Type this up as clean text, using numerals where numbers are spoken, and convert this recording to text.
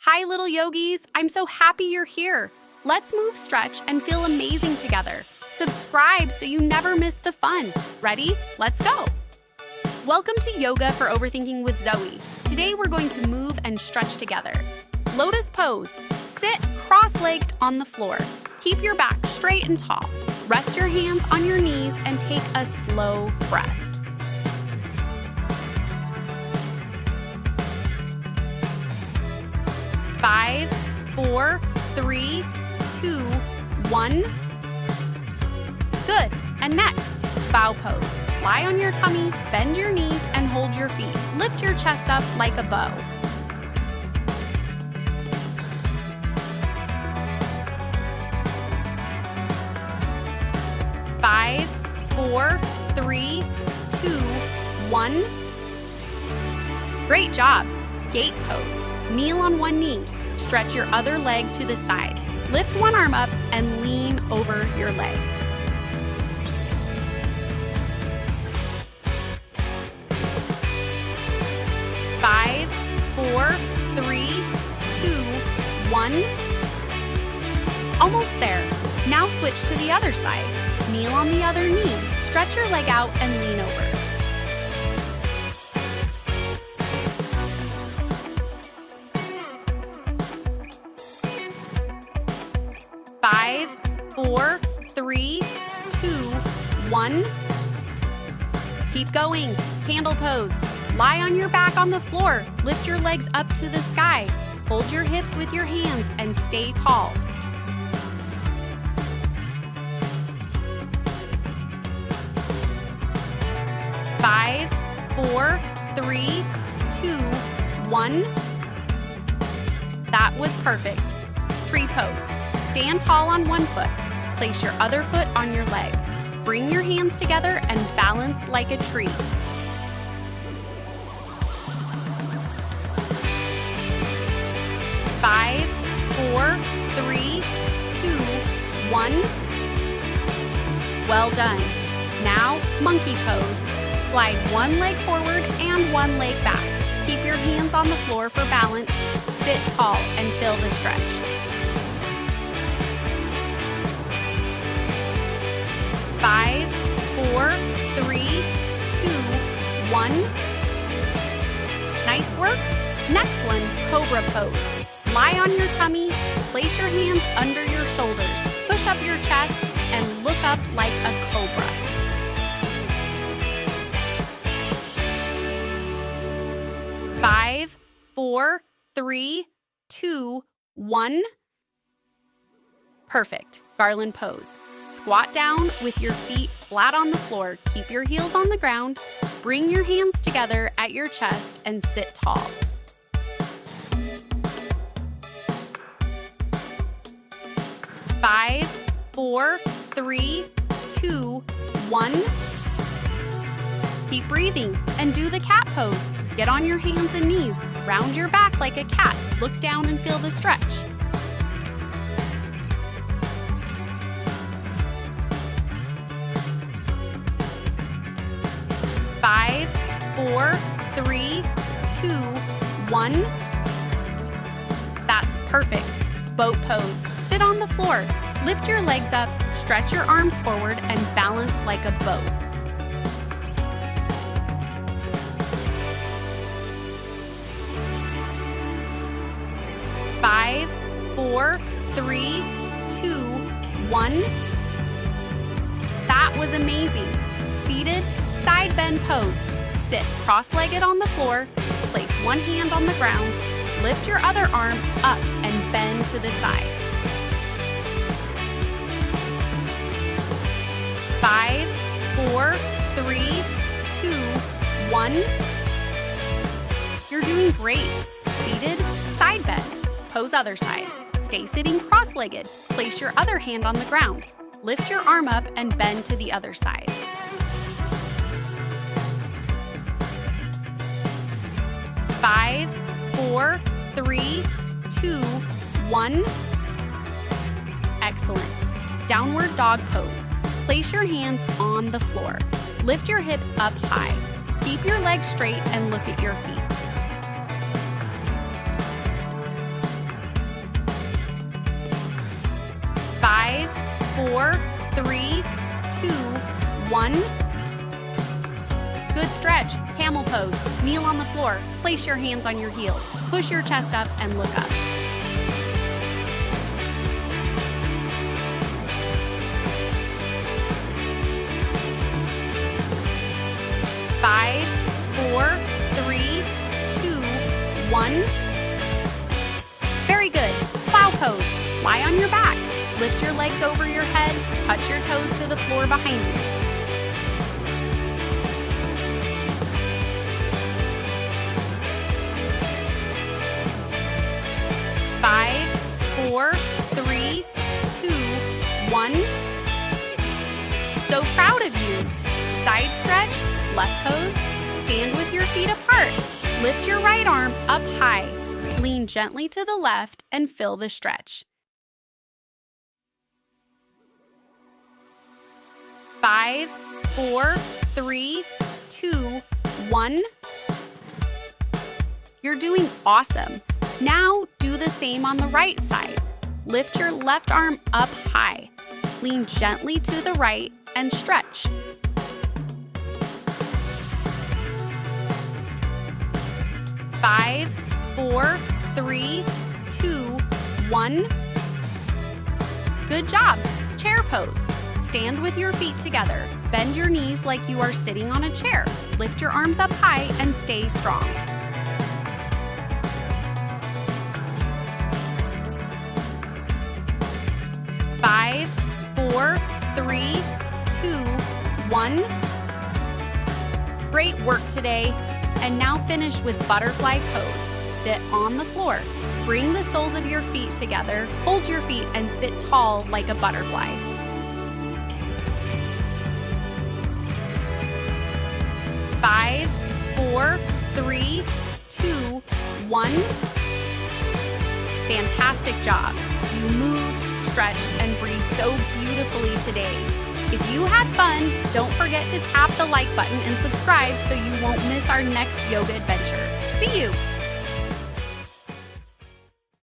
Hi, little yogis. I'm so happy you're here. Let's move, stretch, and feel amazing together. Subscribe so you never miss the fun. Ready? Let's go. Welcome to Yoga for Overthinking with Zoey. Today we're going to move and stretch together. Lotus pose. Sit cross-legged on the floor. Keep your back straight and tall. Rest your hands on your knees and take a slow breath. 5, 4, 3, 2, 1. Good. And next, bow pose. Lie on your tummy, bend your knees, and hold your feet. Lift your chest up like a bow. Five, 4, 3, 2, 1. Great job. Gate pose. Kneel on one knee. Stretch your other leg to the side. Lift one arm up and lean over your leg. Five, 4, 3, 2, 1. Almost there. Now switch to the other side. Kneel on the other knee. Stretch your leg out and lean over. 5, 4, 3, 2, 1. Keep going. Candle pose. Lie on your back on the floor. Lift your legs up to the sky. Hold your hips with your hands and stay tall. 5, 4, 3, 2, 1. That was perfect. Tree pose. Stand tall on one foot. Place your other foot on your leg. Bring your hands together and balance like a tree. 5, 4, 3, 2, 1. Well done. Now, monkey pose. Slide one leg forward and one leg back. Keep your hands on the floor for balance. Sit tall and feel the stretch. 5, 4, 3, 2, 1. Nice work. Next one, cobra pose. Lie on your tummy, place your hands under your shoulders, push up your chest, and look up like a cobra. 5, 4, 3, 2, 1. Perfect. Garland pose. Squat down with your feet flat on the floor. Keep your heels on the ground. Bring your hands together at your chest and sit tall. 5, 4, 3, 2, 1. Keep breathing and do the cat pose. Get on your hands and knees. Round your back like a cat. Look down and feel the stretch. 5, 4, 3, 2, 1. That's perfect. Boat pose. Sit on the floor. Lift your legs up, stretch your arms forward, and balance like a boat. 5, 4, 3, 2, 1. That was amazing. Seated, side bend pose. Sit cross-legged on the floor. Place one hand on the ground. Lift your other arm up and bend to the side. 5, 4, 3, 2, 1. You're doing great. Seated, side bend. Pose other side. Stay sitting cross-legged. Place your other hand on the ground. Lift your arm up and bend to the other side. 5, 4, 3, 2, 1. Excellent. Downward dog pose. Place your hands on the floor. Lift your hips up high. Keep your legs straight and look at your feet. 4, 3, 2, 1. Good stretch. Camel pose. Kneel on the floor. Place your hands on your heels. Push your chest up and look up. 5, 4, 3, 2, 1. Very good. Plow pose. Lie on your back. Lift your legs over your head. Touch your toes to the floor behind you. 5, 4, 3, 2, 1. So proud of you. Side stretch, left pose, stand with your feet apart. Lift your right arm up high. Lean gently to the left and fill the stretch. 5, 4, 3, 2, 1. You're doing awesome. Now do the same on the right side. Lift your left arm up high. Lean gently to the right and stretch. 5, 4, 3, 2, 1. Good job. Chair pose. Stand with your feet together. Bend your knees like you are sitting on a chair. Lift your arms up high and stay strong. 5, 4, 3, 2, 1. Great work today. And now finish with butterfly pose. Sit on the floor. Bring the soles of your feet together. Hold your feet and sit tall like a butterfly. 5, 4, 3, 2, 1. Fantastic job. You moved, stretched, and breathed so beautifully today. If you had fun, don't forget to tap the like button and subscribe so you won't miss our next yoga adventure. See you!